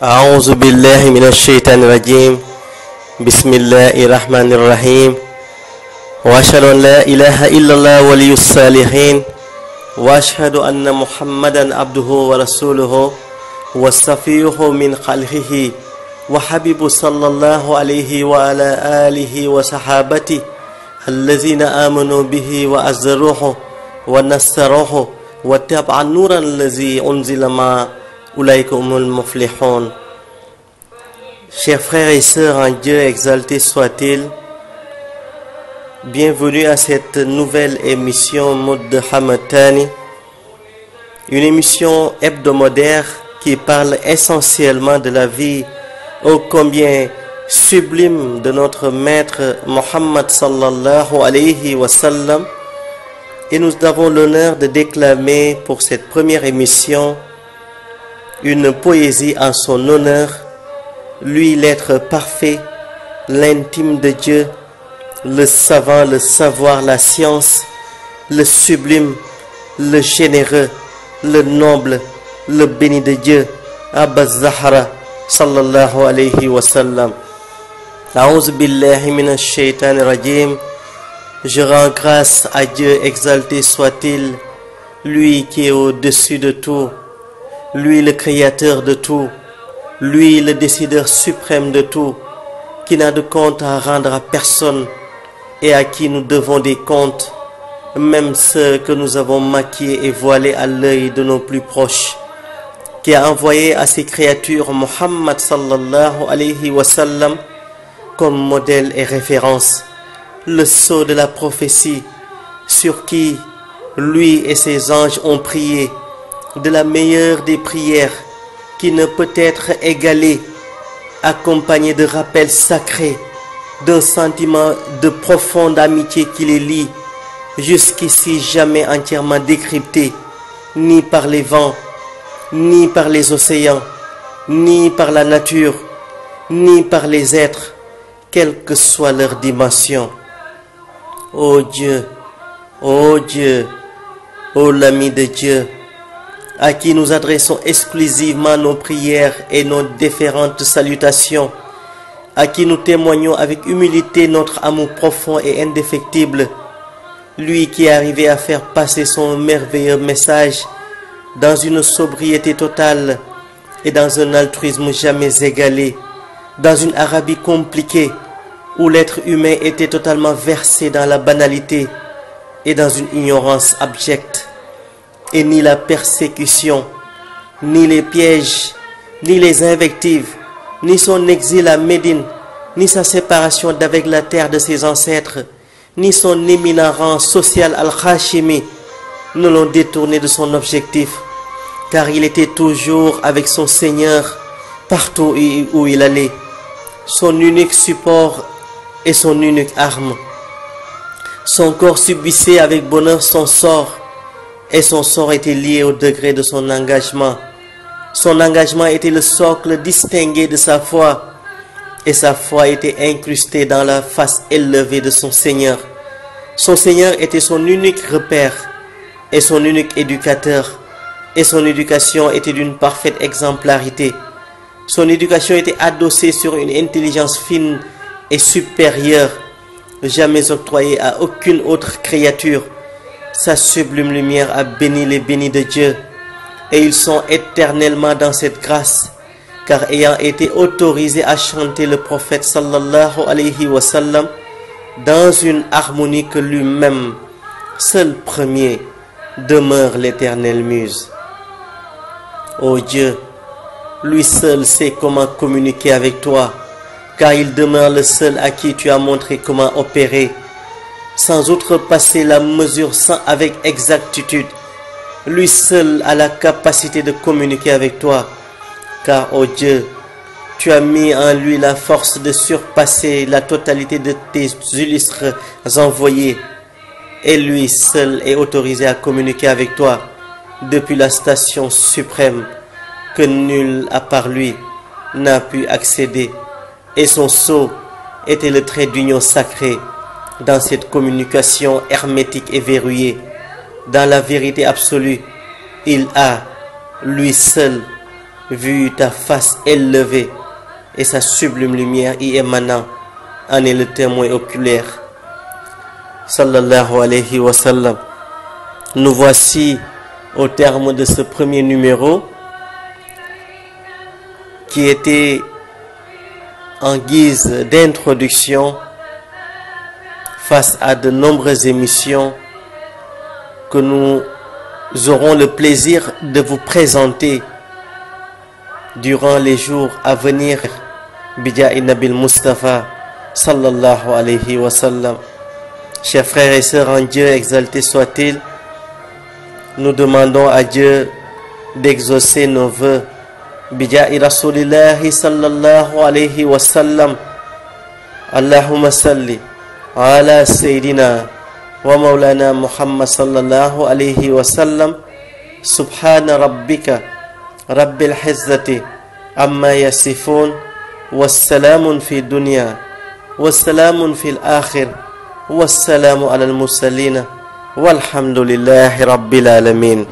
أعوذ بالله من الشيطان الرجيم بسم الله الرحمن الرحيم وأشهد أن لا إله إلا الله ولي الصالحين وأشهد أن محمدا عبده ورسوله وصفيه من خلقه وحبيب صلى الله عليه وعلى آله وصحابته الذين آمنوا به وأزروه ونصروه واتبعوا النور الذي أنزل معه أولئك هم المفلحون. Chers frères et sœurs en Dieu, exalté soit-il, bienvenue à cette nouvelle émission Moud de Hamatani, une émission hebdomadaire qui parle essentiellement de la vie ô combien sublime de notre maître Mohammed sallallahu alayhi wa sallam, et nous avons l'honneur de déclamer pour cette première émission une poésie en son honneur, lui l'être parfait, l'intime de Dieu, le savant, le savoir, la science, le sublime, le généreux, le noble, le béni de Dieu, Abba Zahra sallallahu alayhi wa sallam. A'ouz billahi minash shaitan rajim. Je rends grâce à Dieu, exalté soit-il, lui qui est au-dessus de tout, lui le créateur de tout, lui le décideur suprême de tout, qui n'a de compte à rendre à personne et à qui nous devons des comptes, même ceux que nous avons maquillés et voilés à l'œil de nos plus proches, qui a envoyé à ses créatures Muhammad sallallahu alayhi wa sallam comme modèle et référence, le sceau de la prophétie sur qui lui et ses anges ont prié, de la meilleure des prières qui ne peut être égalée, accompagnée de rappels sacrés, d'un sentiment de profonde amitié qui les lie, jusqu'ici jamais entièrement décrypté, ni par les vents, ni par les océans, ni par la nature, ni par les êtres, quelle que soit leur dimension. Ô Dieu, ô Dieu, ô l'ami de Dieu, à qui nous adressons exclusivement nos prières et nos différentes salutations, à qui nous témoignons avec humilité notre amour profond et indéfectible, lui qui est arrivé à faire passer son merveilleux message dans une sobriété totale et dans un altruisme jamais égalé, dans une Arabie compliquée où l'être humain était totalement versé dans la banalité et dans une ignorance abjecte. Et ni la persécution, ni les pièges, ni les invectives, ni son exil à Médine, ni sa séparation d'avec la terre de ses ancêtres, ni son éminent rang social al-Hashimi ne l'ont détourné de son objectif, car il était toujours avec son Seigneur partout où il allait, son unique support et son unique arme. Son corps subissait avec bonheur son sort, et son sort était lié au degré de son engagement. Son engagement était le socle distingué de sa foi, et sa foi était incrustée dans la face élevée de son Seigneur. Son Seigneur était son unique repère et son unique éducateur, et son éducation était d'une parfaite exemplarité. Son éducation était adossée sur une intelligence fine et supérieure, jamais octroyée à aucune autre créature. Sa sublime lumière a béni les bénis de Dieu, et ils sont éternellement dans cette grâce, car ayant été autorisés à chanter le prophète sallallahu alayhi wa sallam dans une harmonie que lui-même, seul premier, demeure l'éternelle muse. Ô Dieu, lui seul sait comment communiquer avec toi, car il demeure le seul à qui tu as montré comment opérer, sans outrepasser la mesure, avec exactitude. Lui seul a la capacité de communiquer avec toi, car, ô Dieu, tu as mis en lui la force de surpasser la totalité de tes illustres envoyés, et lui seul est autorisé à communiquer avec toi depuis la station suprême que nul à part lui n'a pu accéder, et son sceau était le trait d'union sacré dans cette communication hermétique et verrouillée. Dans la vérité absolue, il a, lui seul, vu ta face élevée et sa sublime lumière y émanant, en est le témoin oculaire. Sallallahu alayhi wa sallam. Nous voici au terme de ce premier numéro qui était en guise d'introduction face à de nombreuses émissions que nous aurons le plaisir de vous présenter durant les jours à venir. Bija'i Nabil Mustafa sallallahu alayhi wa sallam. Chers frères et sœurs en Dieu, exalté soit-il, nous demandons à Dieu d'exaucer nos vœux. Bija'i Rasulillahi sallallahu alayhi wa sallam. Allahumma salli ala Sayyidina wa Maulana Muhammad sallallahu alayhi wa sallam. Subhana rabbika rabbil izzati amma yasifun. Wassalamun fi dunya wassalamun fil akhir wassalamu ala al-mursalin walhamdulillahi rabbil alamin.